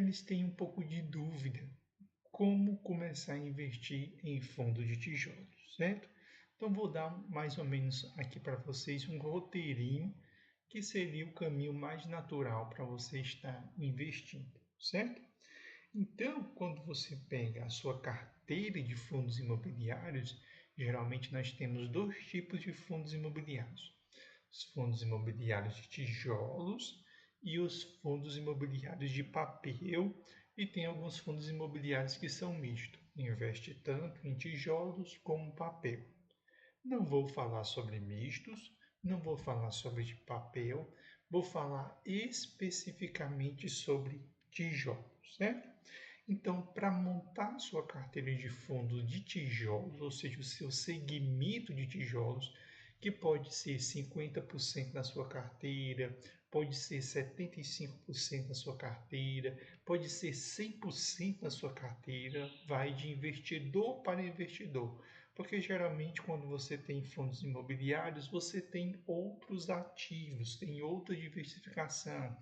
eles têm um pouco de dúvida como começar a investir em fundo de tijolos, certo? Então vou dar mais ou menos aqui para vocês um roteirinho que seria o caminho mais natural para você estar investindo, certo? Então, quando você pega a sua carteira de fundos imobiliários, geralmente nós temos dois tipos de fundos imobiliários: os fundos imobiliários de tijolos e os fundos imobiliários de papel, e tem alguns fundos imobiliários que são mistos, investe tanto em tijolos como papel. Não vou falar sobre mistos, não vou falar sobre de papel, vou falar especificamente sobre tijolos, certo? Então, para montar sua carteira de fundos de tijolos, ou seja, o seu segmento de tijolos, que pode ser 50% da sua carteira, pode ser 75% da sua carteira, pode ser 100% da sua carteira, vai de investidor para investidor. Porque geralmente quando você tem fundos imobiliários, você tem outros ativos, tem outra diversificação.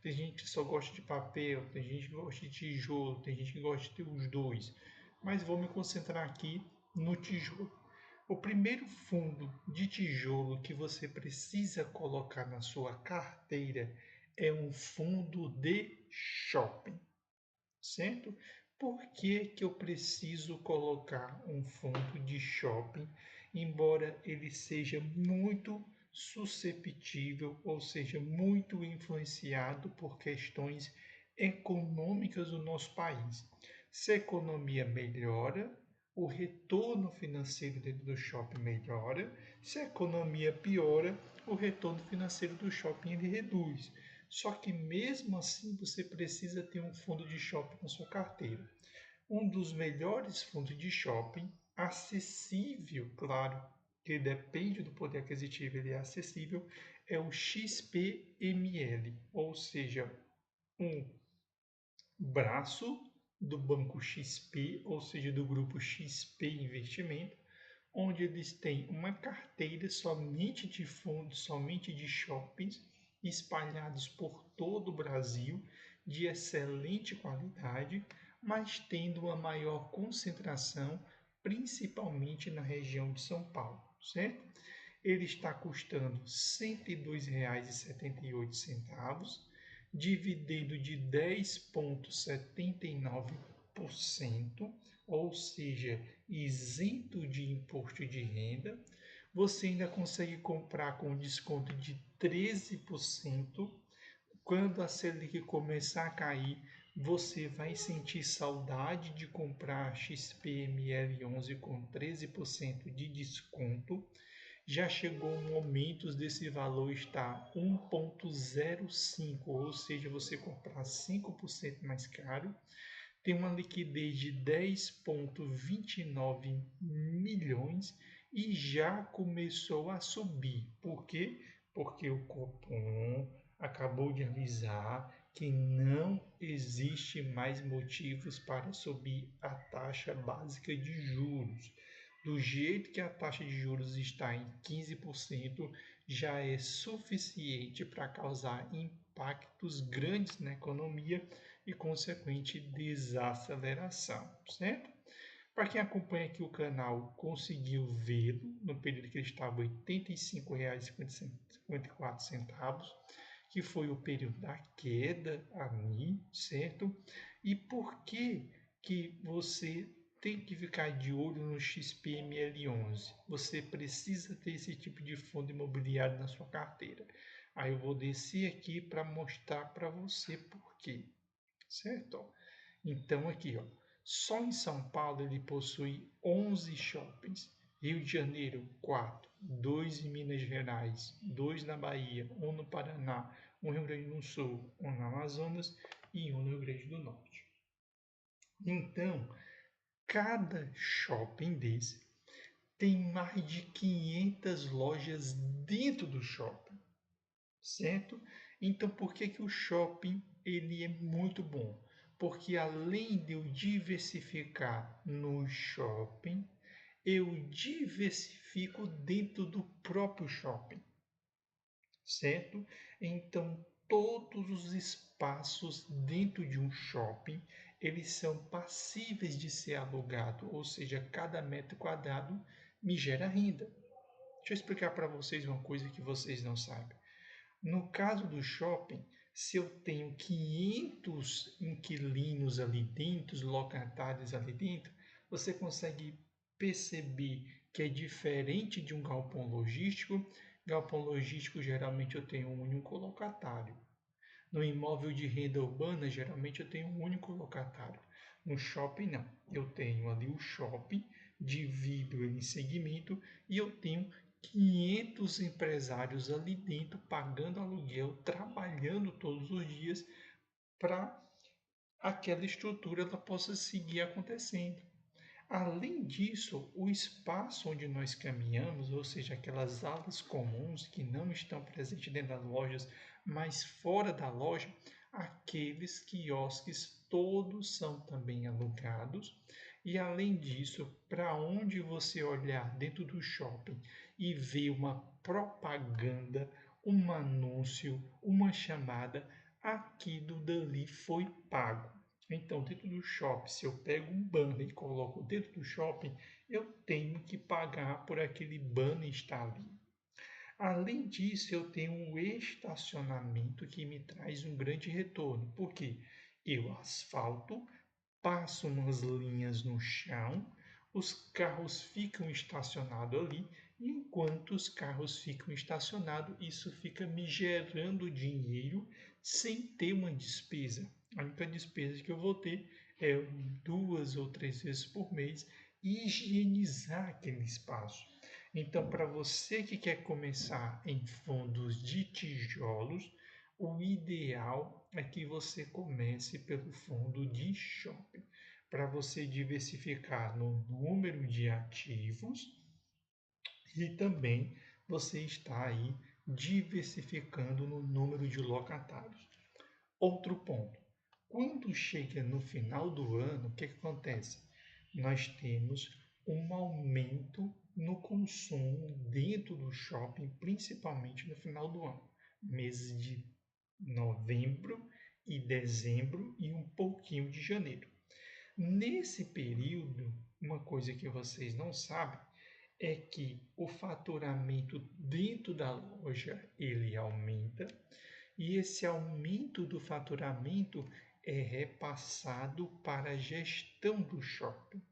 Tem gente que só gosta de papel, tem gente que gosta de tijolo, tem gente que gosta de ter os dois. Mas vou me concentrar aqui no tijolo. O primeiro fundo de tijolo que você precisa colocar na sua carteira é um fundo de shopping, certo? Por que que eu preciso colocar um fundo de shopping, embora ele seja muito susceptível, ou seja, muito influenciado por questões econômicas do nosso país? Se a economia melhora, o retorno financeiro dentro do shopping melhora. Se a economia piora, o retorno financeiro do shopping ele reduz. Só que mesmo assim você precisa ter um fundo de shopping na sua carteira. Um dos melhores fundos de shopping, acessível, claro, que depende do poder aquisitivo, ele é acessível, é o XPML, ou seja, um braço do Banco XP, ou seja, do grupo XP Investimento, onde eles têm uma carteira somente de fundos, somente de shoppings, espalhados por todo o Brasil, de excelente qualidade, mas tendo uma maior concentração, principalmente na região de São Paulo, certo? Ele está custando R$ 102,78, dividendo de 10,79%, ou seja, isento de imposto de renda. Você ainda consegue comprar com desconto de 13%. Quando a Selic começar a cair, você vai sentir saudade de comprar XPML11 com 13% de desconto. Já chegou momentos desse valor estar 1,05, ou seja, você comprar 5% mais caro. Tem uma liquidez de 10,29 milhões e já começou a subir. Por quê? Porque o Copom acabou de avisar que não existe mais motivos para subir a taxa básica de juros. Do jeito que a taxa de juros está em 15%, já é suficiente para causar impactos grandes na economia e consequente desaceleração, certo? Para quem acompanha aqui o canal, conseguiu vê-lo no período que ele estava R$ 85,54, que foi o período da queda ali, certo? E por que você tem que ficar de olho no XPML11? Você precisa ter esse tipo de fundo imobiliário na sua carteira. Aí eu vou descer aqui para mostrar para você por quê, certo? Então aqui, ó, só em São Paulo ele possui 11 shoppings. Rio de Janeiro, 4, 2 em Minas Gerais, 2 na Bahia, 1 no Paraná, 1 no Rio Grande do Sul, 1 no Amazonas e 1 no Rio Grande do Norte. Então, cada shopping desse tem mais de 500 lojas dentro do shopping, certo? Então, por que que o shopping ele é muito bom? Porque além de eu diversificar no shopping, eu diversifico dentro do próprio shopping, certo? Então, todos os espaços dentro de um shopping, eles são passíveis de ser alugados, ou seja, cada metro quadrado me gera renda. Deixa eu explicar para vocês uma coisa que vocês não sabem. No caso do shopping, se eu tenho 500 inquilinos ali dentro, locatários ali dentro, você consegue perceber que é diferente de um galpão logístico. Galpão logístico, geralmente eu tenho um único locatário. No imóvel de renda urbana, geralmente eu tenho um único locatário. No shopping, não. Eu tenho ali o shopping, divido ele em segmento e eu tenho 500 empresários ali dentro pagando aluguel, trabalhando todos os dias para aquela estrutura ela possa seguir acontecendo. Além disso, o espaço onde nós caminhamos, ou seja, aquelas alas comuns que não estão presentes dentro das lojas, mas fora da loja, aqueles quiosques todos são também alugados. E além disso, para onde você olhar dentro do shopping e ver uma propaganda, um anúncio, uma chamada, aquilo dali foi pago. Então, dentro do shopping, se eu pego um banner e coloco dentro do shopping, eu tenho que pagar por aquele banner estar ali. Além disso, eu tenho um estacionamento que me traz um grande retorno, porque eu asfalto, passo umas linhas no chão, os carros ficam estacionados ali, e enquanto os carros ficam estacionados, isso fica me gerando dinheiro sem ter uma despesa. A única despesa que eu vou ter é 2 ou 3 vezes por mês higienizar aquele espaço. Então, para você que quer começar em fundos de tijolos, o ideal é que você comece pelo fundo de shopping, para você diversificar no número de ativos e também você está aí diversificando no número de locatários. Outro ponto, quando chega no final do ano, o que acontece? Nós temos um aumento no consumo dentro do shopping, principalmente no final do ano, meses de novembro e dezembro e um pouquinho de janeiro. Nesse período, uma coisa que vocês não sabem é que o faturamento dentro da loja ele aumenta e esse aumento do faturamento é repassado para a gestão do shopping.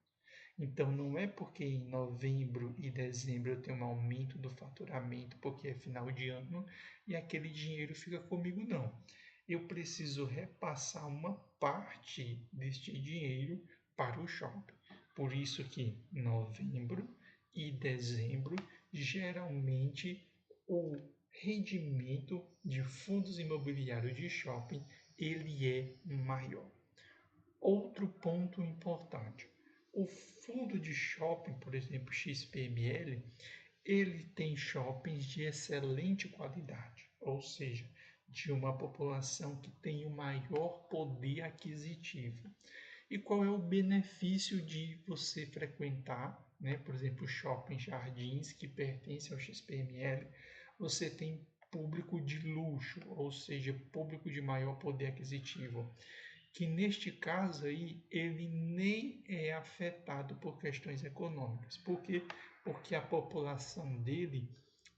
Então, não é porque em novembro e dezembro eu tenho um aumento do faturamento, porque é final de ano, e aquele dinheiro fica comigo, não. Eu preciso repassar uma parte deste dinheiro para o shopping. Por isso que novembro e dezembro, geralmente, o rendimento de fundos imobiliários de shopping, ele é maior. Outro ponto importante, o fundo de shopping, por exemplo, XPML, ele tem shoppings de excelente qualidade, ou seja, de uma população que tem o maior poder aquisitivo. E qual é o benefício de você frequentar, né, por exemplo, Shopping Jardins, que pertence ao XPML? Você tem público de luxo, ou seja, público de maior poder aquisitivo, que neste caso aí ele nem é afetado por questões econômicas. Por quê? Porque a população dele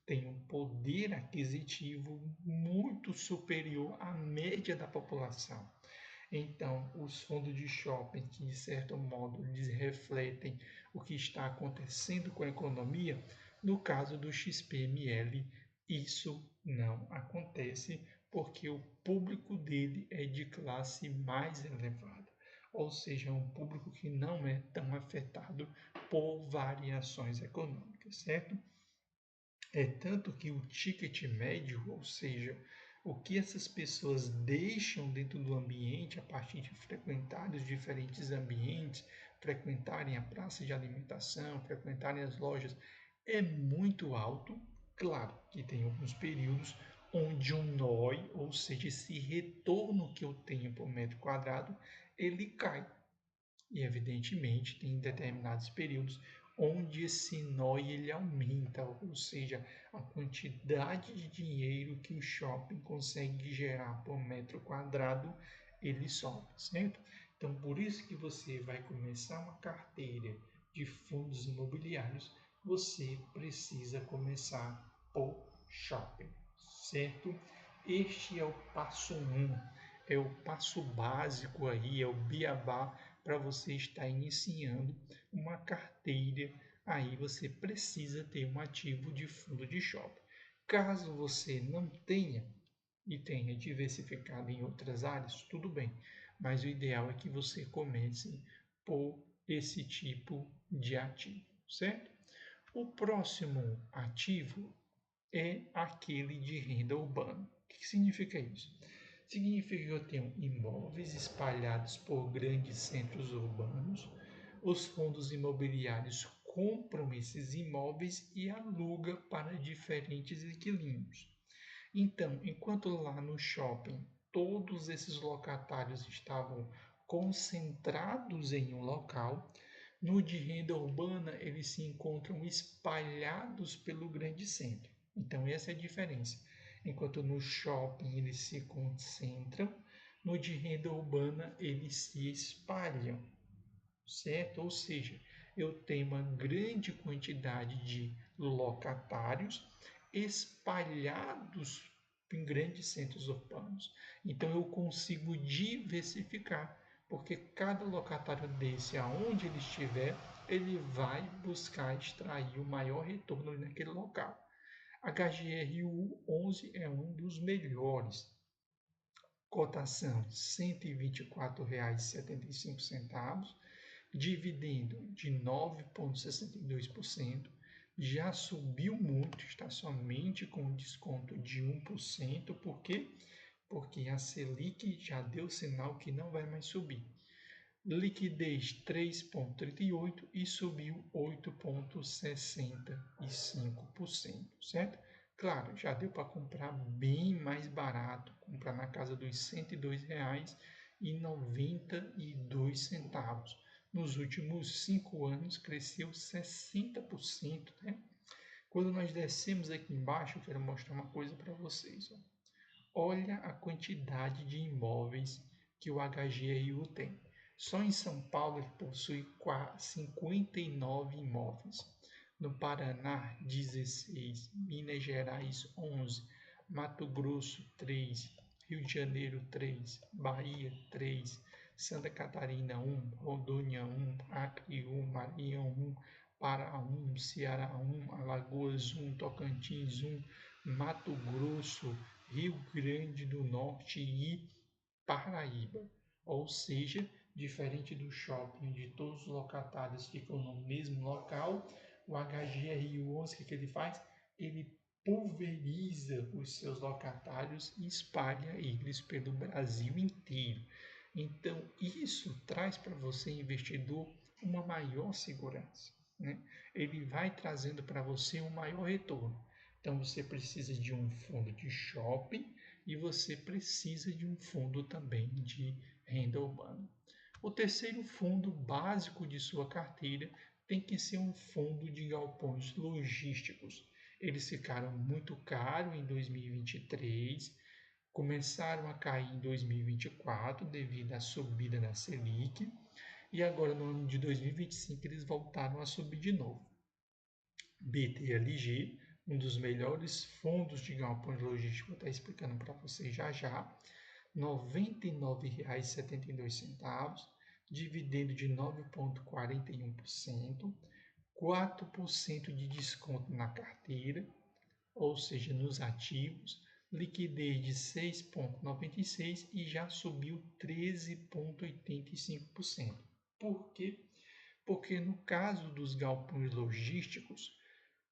tem um poder aquisitivo muito superior à média da população. Então, os fundos de shopping, que de certo modo eles refletem o que está acontecendo com a economia, no caso do XPML, isso não acontece porque o público dele é de classe mais elevada, ou seja, um público que não é tão afetado por variações econômicas, certo? É tanto que o ticket médio, ou seja, o que essas pessoas deixam dentro do ambiente a partir de frequentar os diferentes ambientes, frequentarem a praça de alimentação, frequentarem as lojas, é muito alto. Claro que tem alguns períodos onde um NOI, ou seja, esse retorno que eu tenho por metro quadrado, ele cai. E, evidentemente, tem determinados períodos onde esse NOI ele aumenta, ou seja, a quantidade de dinheiro que o shopping consegue gerar por metro quadrado, ele sobe, certo? Então, por isso que você vai começar uma carteira de fundos imobiliários, você precisa começar por shopping, certo? Este é o passo 1, é o passo básico aí, é o beabá para você estar iniciando uma carteira. Aí você precisa ter um ativo de fundo de shopping. Caso você não tenha e tenha diversificado em outras áreas, tudo bem, mas o ideal é que você comece por esse tipo de ativo, certo? O próximo ativo é aquele de renda urbana. O que significa isso? Significa que eu tenho imóveis espalhados por grandes centros urbanos, os fundos imobiliários compram esses imóveis e alugam para diferentes inquilinos. Então, enquanto lá no shopping todos esses locatários estavam concentrados em um local, no de renda urbana eles se encontram espalhados pelo grande centro. Então, essa é a diferença. Enquanto no shopping eles se concentram, no de renda urbana eles se espalham, certo? Ou seja, eu tenho uma grande quantidade de locatários espalhados em grandes centros urbanos. Então eu consigo diversificar, porque cada locatário desse, aonde ele estiver, ele vai buscar extrair o maior retorno naquele local. HGRU 11 é um dos melhores. Cotação R$ 124,75, dividendo de 9,62%, já subiu muito, está somente com desconto de 1%, por quê? Porque a Selic já deu sinal que não vai mais subir. Liquidez 3,38% e subiu 8,65%, certo? Claro, já deu para comprar bem mais barato, comprar na casa dos R$ 102,92. Nos últimos 5 anos cresceu 60%, né? Quando nós descemos aqui embaixo, eu quero mostrar uma coisa para vocês. Ó. Olha a quantidade de imóveis que o HGRU tem. Só em São Paulo ele possui 59 imóveis. No Paraná, 16. Minas Gerais, 11. Mato Grosso, 3. Rio de Janeiro, 3. Bahia, 3. Santa Catarina, 1. Rondônia, 1. Acre, 1. Maranhão, 1. Pará, 1. Ceará, 1. Alagoas, 1. Tocantins, 1. Mato Grosso, Rio Grande do Norte e Paraíba. Ou seja, diferente do shopping, onde todos os locatários ficam no mesmo local, o HGRU11, o que ele faz? Ele pulveriza os seus locatários e espalha eles pelo Brasil inteiro. Então, isso traz para você, investidor, uma maior segurança, né? Ele vai trazendo para você um maior retorno. Então, você precisa de um fundo de shopping e você precisa de um fundo também de renda urbana. O terceiro fundo básico de sua carteira tem que ser um fundo de galpões logísticos. Eles ficaram muito caros em 2023, começaram a cair em 2024 devido à subida da Selic, e agora no ano de 2025 eles voltaram a subir de novo. BTLG, um dos melhores fundos de galpões logísticos, vou estar explicando para vocês já já, R$ 99,72, dividendo de 9,41%, 4% de desconto na carteira, ou seja, nos ativos, liquidez de 6,96% e já subiu 13,85%. Por quê? Porque no caso dos galpões logísticos,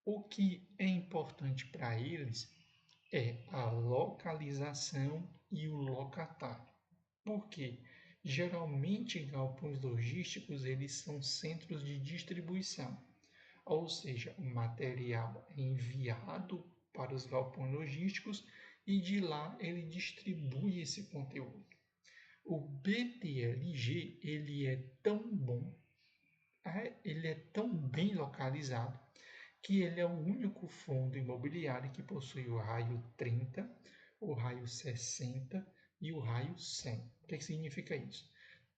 o que é importante para eles é a localização e o locatário. Por quê? Geralmente, galpões logísticos eles são centros de distribuição, ou seja, o material é enviado para os galpões logísticos e de lá ele distribui esse conteúdo. O BTLG ele é tão bom ele é tão bem localizado que ele é o único fundo imobiliário que possui o raio 30, o raio 60 e o raio 100. O que significa isso?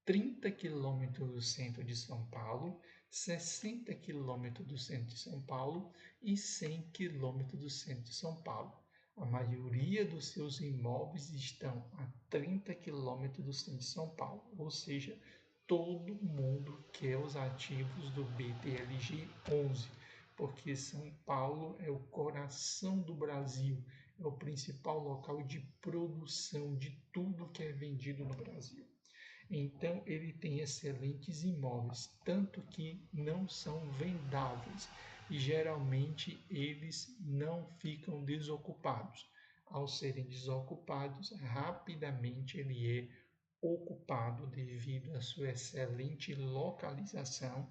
30 quilômetros do centro de São Paulo, 60 quilômetros do centro de São Paulo e 100 quilômetros do centro de São Paulo. A maioria dos seus imóveis estão a 30 quilômetros do centro de São Paulo, ou seja, todo mundo quer os ativos do BTLG 11, porque São Paulo é o coração do Brasil, é o principal local de produção de tudo que é vendido no Brasil. Então, ele tem excelentes imóveis, tanto que não são vendáveis e geralmente eles não ficam desocupados. Ao serem desocupados, rapidamente ele é ocupado devido à sua excelente localização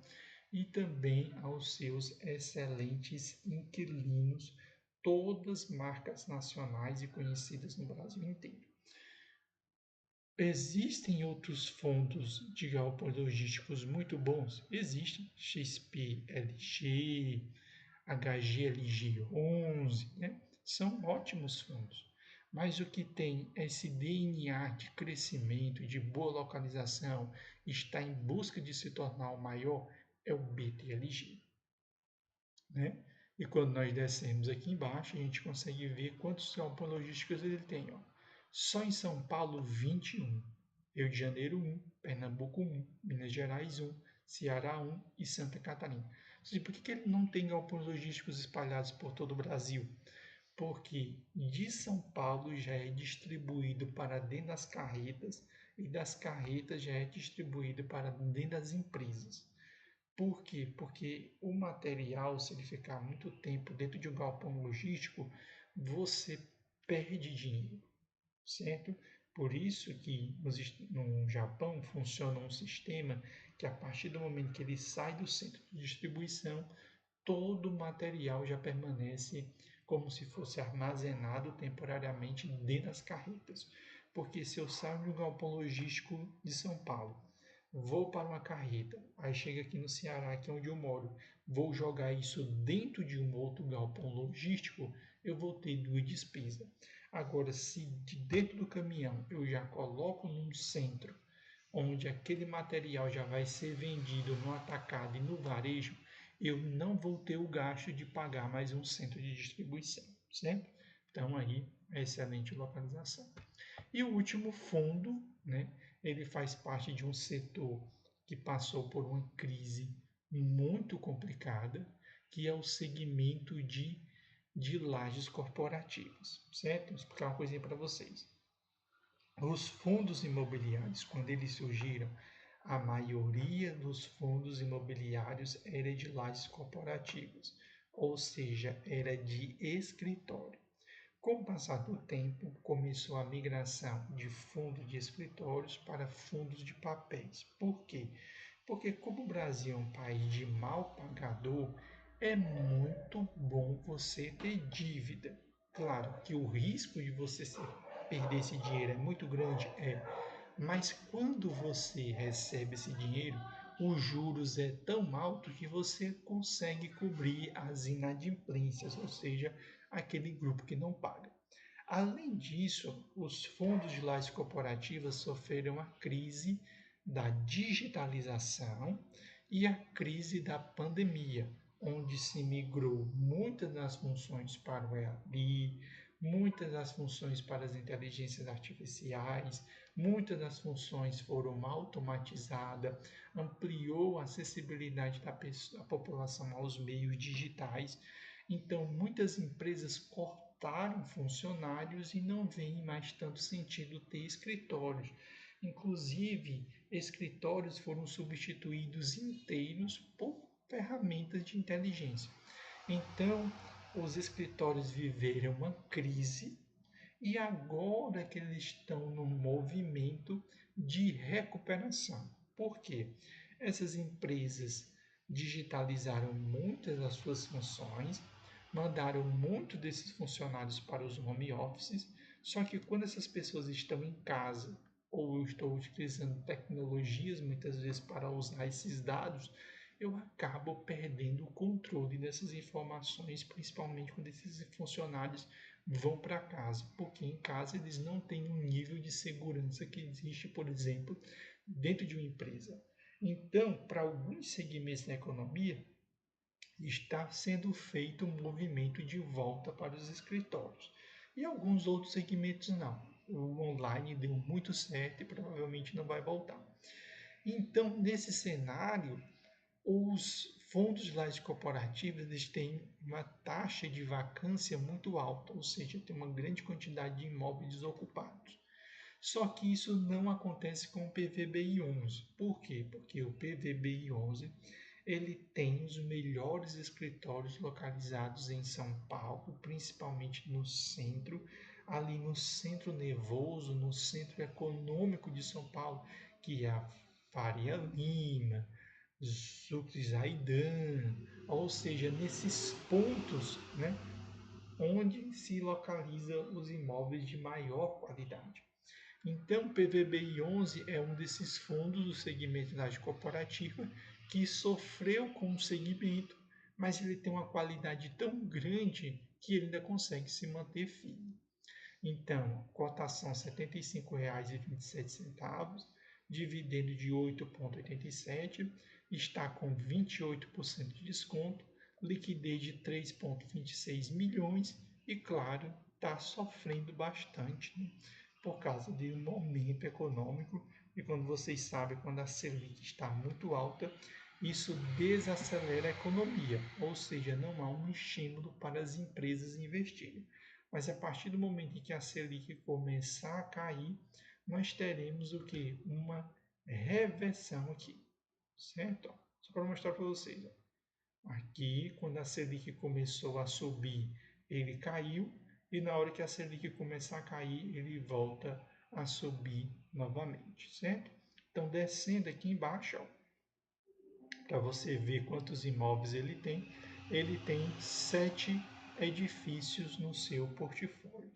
e também aos seus excelentes inquilinos, todas marcas nacionais e conhecidas no Brasil inteiro. Existem outros fundos de galpões logísticos muito bons? Existem. XPLG, HGLG11, né? São ótimos fundos. Mas o que tem esse DNA de crescimento, de boa localização, está em busca de se tornar o maior, é o BTLG, né? E quando nós descemos aqui embaixo, a gente consegue ver quantos galpões logísticos ele tem, ó. Só em São Paulo, 21. Rio de Janeiro, 1. Pernambuco, 1. Minas Gerais, 1. Ceará, 1. E Santa Catarina. Por que ele não tem galpões logísticos espalhados por todo o Brasil? Porque de São Paulo já é distribuído para dentro das carretas e das carretas já é distribuído para dentro das empresas. Por quê? Porque o material, se ele ficar muito tempo dentro de um galpão logístico, você perde dinheiro, certo? Por isso que no Japão funciona um sistema que a partir do momento que ele sai do centro de distribuição, todo o material já permanece como se fosse armazenado temporariamente dentro das carretas. Porque se eu saio de um galpão logístico de São Paulo, vou para uma carreta, aí chega aqui no Ceará, que é onde eu moro, vou jogar isso dentro de um outro galpão logístico, eu vou ter duas despesas. Agora, se de dentro do caminhão eu já coloco num centro, onde aquele material já vai ser vendido no atacado e no varejo, eu não vou ter o gasto de pagar mais um centro de distribuição, certo? Então aí, é excelente localização. E o último fundo, né, ele faz parte de um setor que passou por uma crise muito complicada, que é o segmento de lajes corporativas, certo? Vou explicar uma coisinha para vocês. Os fundos imobiliários, quando eles surgiram, a maioria dos fundos imobiliários era de lajes corporativas, ou seja, era de escritório. Com o passar do tempo, começou a migração de fundos de escritórios para fundos de papéis. Por quê? Porque como o Brasil é um país de mal pagador, é muito bom você ter dívida. Claro que o risco de você perder esse dinheiro é muito grande, mas quando você recebe esse dinheiro, os juros é tão alto que você consegue cobrir as inadimplências, ou seja, aquele grupo que não paga. Além disso, os fundos de lajes corporativas sofreram a crise da digitalização e a crise da pandemia, onde se migrou muitas das funções para o EAD, muitas das funções para as inteligências artificiais, muitas das funções foram automatizadas, ampliou a acessibilidade da população aos meios digitais. Então, muitas empresas cortaram funcionários e não veem mais tanto sentido ter escritórios. Inclusive, escritórios foram substituídos inteiros por ferramentas de inteligência. Então, os escritórios viveram uma crise e agora que eles estão no movimento de recuperação. Por quê? Essas empresas digitalizaram muitas das suas funções, mandaram muito desses funcionários para os home offices, só que quando essas pessoas estão em casa ou estão utilizando tecnologias muitas vezes para usar esses dados, eu acabo perdendo o controle dessas informações, principalmente quando esses funcionários vão para casa, porque em casa eles não têm um nível de segurança que existe, por exemplo, dentro de uma empresa. Então, para alguns segmentos da economia, está sendo feito um movimento de volta para os escritórios. E alguns outros segmentos não. O online deu muito certo e provavelmente não vai voltar. Então, nesse cenário, os fundos lajes corporativos eles têm uma taxa de vacância muito alta, ou seja, tem uma grande quantidade de imóveis desocupados. Só que isso não acontece com o PVBI 11. Por quê? Porque o PVBI 11 ele tem os melhores escritórios localizados em São Paulo, principalmente no centro, ali no centro nervoso, no centro econômico de São Paulo, que é a Faria Lima, Sucre Zaidan, ou seja, nesses pontos, né, onde se localiza os imóveis de maior qualidade. Então, o PVBI 11 é um desses fundos do segmento da cooperativa que sofreu com o segmento, mas ele tem uma qualidade tão grande que ele ainda consegue se manter firme. Então, cotação R$ 75,27, dividendo de 8,87, está com 28% de desconto, liquidez de 3,26 milhões e, claro, está sofrendo bastante, né, por causa de um momento econômico. E quando vocês sabem, quando a Selic está muito alta, isso desacelera a economia, ou seja, não há um estímulo para as empresas investirem. Mas a partir do momento em que a Selic começar a cair, nós teremos o que? Uma reversão aqui, certo? Só para mostrar para vocês. Aqui, quando a Selic começou a subir, ele caiu, e na hora que a Selic começar a cair, ele volta a subir novamente, certo? Então, descendo aqui embaixo, para você ver quantos imóveis ele tem 7 edifícios no seu portfólio,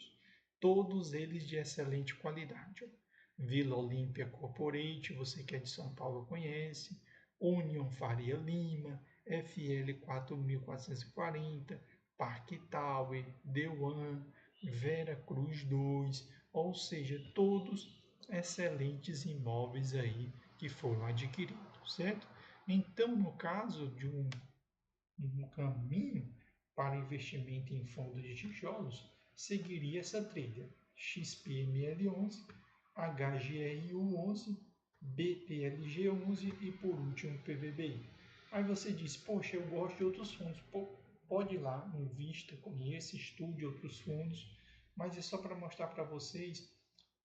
todos eles de excelente qualidade. Vila Olímpia Corporate, você que é de São Paulo conhece, Union Faria Lima, FL 4440, Parque Tower, The One, Vera Cruz 2, ou seja, todos excelentes imóveis aí que foram adquiridos, certo? Então, no caso de um caminho para investimento em fundos de tijolos, seguiria essa trilha: XPML11, HGRU11, BTLG11 e, por último, PVBI. Aí você diz: poxa, eu gosto de outros fundos. Pode ir lá, invista, conheça, estude outros fundos, mas é só para mostrar para vocês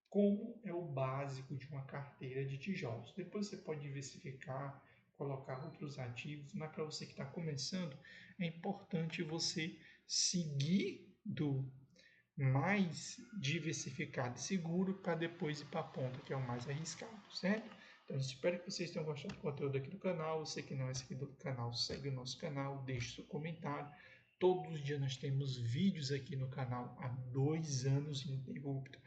como é o básico de uma carteira de tijolos. Depois você pode diversificar, colocar outros ativos, mas para você que está começando, é importante você seguir do mais diversificado e seguro para depois ir para a ponta, que é o mais arriscado, certo? Então, espero que vocês tenham gostado do conteúdo aqui do canal. Você que não é inscrito no canal, segue o nosso canal, deixe seu comentário. Todos os dias nós temos vídeos aqui no canal há 2 anos ininterruptos.